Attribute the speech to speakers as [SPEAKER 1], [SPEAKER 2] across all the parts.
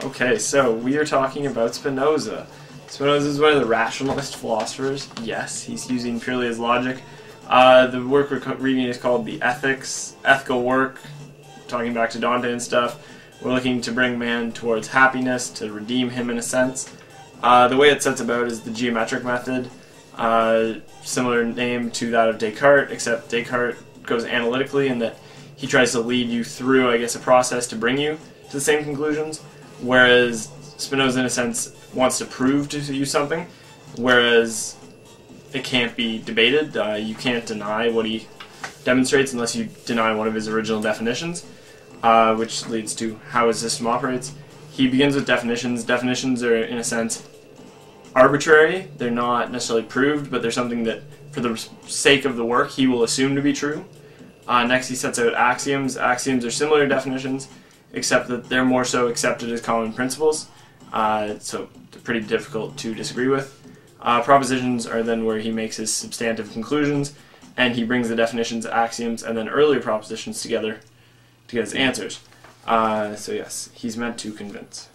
[SPEAKER 1] Okay, so we are talking about Spinoza. Spinoza is one of the rationalist philosophers. Yes, he's using purely his logic. The work we're reading is called The Ethics, ethical work, talking back to Dante and stuff. We're looking to bring man towards happiness, to redeem him in a sense. The way it sets about is the geometric method, similar name to that of Descartes, except Descartes goes analytically in that he tries to lead you through, I guess, a process to bring you to the same conclusions, whereas Spinoza, in a sense, wants to prove to you something, whereas it can't be debated. You can't deny what he demonstrates unless you deny one of his original definitions, which leads to how his system operates. He begins with definitions. Definitions are, in a sense, arbitrary. They're not necessarily proved, but they're something that, for the sake of the work, he will assume to be true. Next, he sets out axioms. Axioms are similar to definitions, except that they're more so accepted as common principles, so they're pretty difficult to disagree with. Propositions are then where he makes his substantive conclusions, and he brings the definitions, axioms, and then earlier propositions together to get his answers. So yes, he's meant to convince.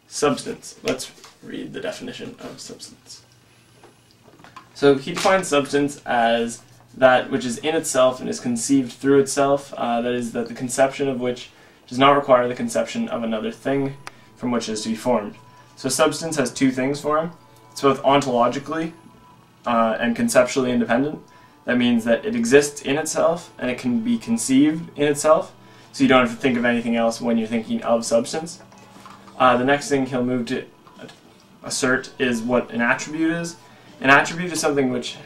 [SPEAKER 1] Substance. Let's read the definition of substance. So he defines substance as that which is in itself and is conceived through itself, that is, that the conception of which does not require the conception of another thing from which it is to be formed. So substance has two things for him. It's both ontologically and conceptually independent. That means that it exists in itself and it can be conceived in itself, so you don't have to think of anything else when you're thinking of substance. The next thing he'll move to assert is what an attribute is. An attribute is something which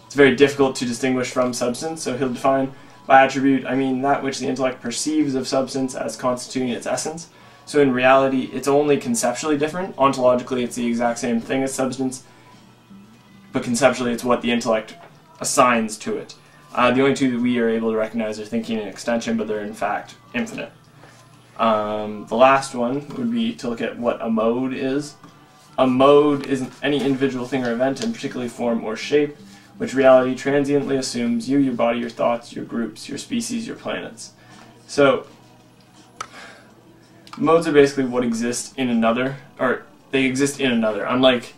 [SPEAKER 1] it's very difficult to distinguish from substance, so he'll define by attribute, I mean that which the intellect perceives of substance as constituting its essence. So in reality, it's only conceptually different. Ontologically, it's the exact same thing as substance, but conceptually, it's what the intellect assigns to it. The only two that we are able to recognize are thinking and extension, but they're in fact infinite. The last one would be to look at what a mode is. A mode is any individual thing or event, in particularly form or shape, which reality transiently assumes you, your body, your thoughts, your groups, your species, your planets. So, modes are basically what exist in another, or they exist in another. Unlike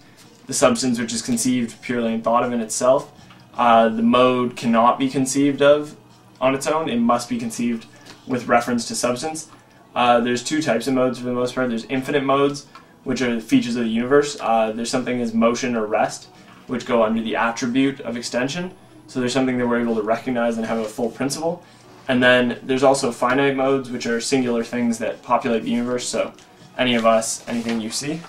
[SPEAKER 1] the substance which is conceived purely and thought of in itself, the mode cannot be conceived of on its own. It must be conceived with reference to substance. There's two types of modes for the most part. There's infinite modes, which are the features of the universe. There's something as motion or rest, which go under the attribute of extension. So there's something that we're able to recognize and have a full principle. And then there's also finite modes, which are singular things that populate the universe, so any of us, anything you see.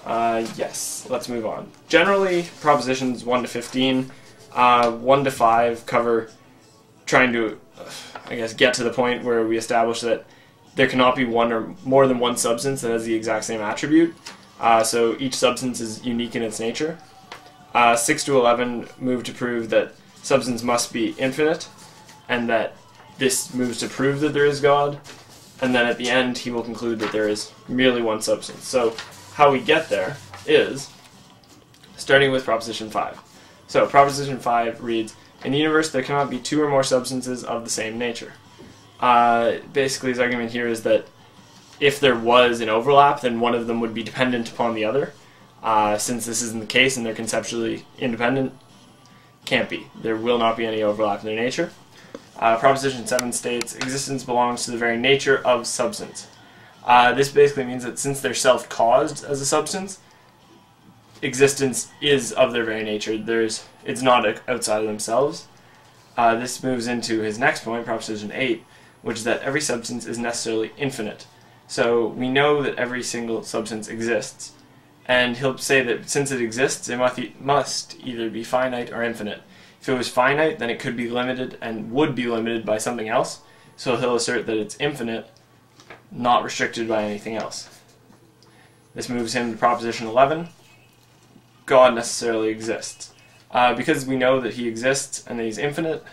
[SPEAKER 1] Yes, let's move on. Generally, propositions 1 to 15, 1 to 5 cover trying to, I guess, get to the point where we establish that there cannot be one or more than one substance that has the exact same attribute. So each substance is unique in its nature. 6 to 11 move to prove that substance must be infinite, and that this moves to prove that there is God, and then at the end he will conclude that there is merely one substance. So how we get there is starting with proposition 5. So proposition 5 reads, in the universe there cannot be two or more substances of the same nature. Basically his argument here is that if there was an overlap, then one of them would be dependent upon the other. Since this isn't the case and they're conceptually independent, can't be. There will not be any overlap in their nature. Proposition 7 states, existence belongs to the very nature of substance. This basically means that since they're self-caused as a substance, existence is of their very nature. It's not outside of themselves. This moves into his next point, proposition 8, which is that every substance is necessarily infinite. So we know that every single substance exists, and he'll say that since it exists, it must either be finite or infinite. If it was finite, then it could be limited and would be limited by something else, so he'll assert that it's infinite, not restricted by anything else. This moves him to proposition 11. God necessarily exists. Because we know that he exists and that he's infinite,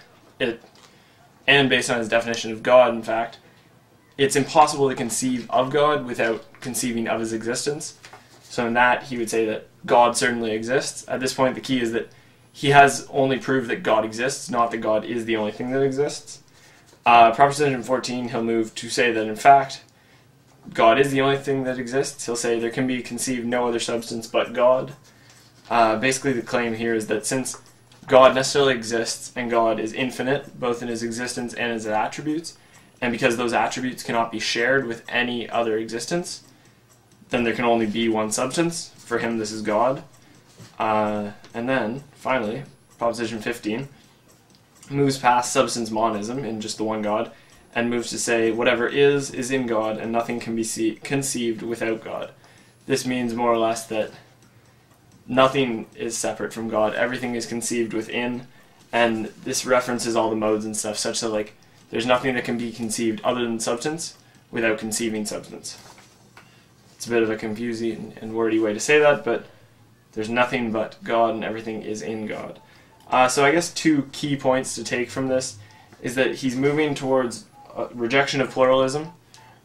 [SPEAKER 1] and based on his definition of God, in fact, it's impossible to conceive of God without conceiving of his existence. So in that, he would say that God certainly exists. At this point, the key is that he has only proved that God exists, not that God is the only thing that exists. Proposition 14, he'll move to say that, in fact, God is the only thing that exists. He'll say there can be conceived no other substance but God. Basically the claim here is that since God necessarily exists and God is infinite, both in his existence and his attributes, and because those attributes cannot be shared with any other existence, then there can only be one substance. For him, this is God. And then, finally, Proposition 15 moves past substance monism in just the one God, and moves to say whatever is in God, and nothing can be conceived without God. This means more or less that nothing is separate from God. Everything is conceived within, and this references all the modes and stuff, such that like there's nothing that can be conceived other than substance without conceiving substance. It's a bit of a confusing and wordy way to say that, but there's nothing but God and everything is in God. So I guess two key points to take from this is that he's moving towards rejection of pluralism.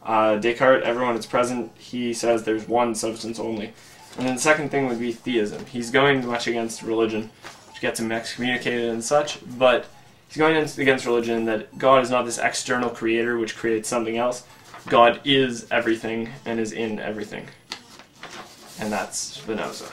[SPEAKER 1] Descartes, everyone is present, he says there's one substance only. And then the second thing would be theism. He's going much against religion, which gets him excommunicated and such, but he's going against religion that God is not this external creator which creates something else. God is everything and is in everything. And that's Spinoza.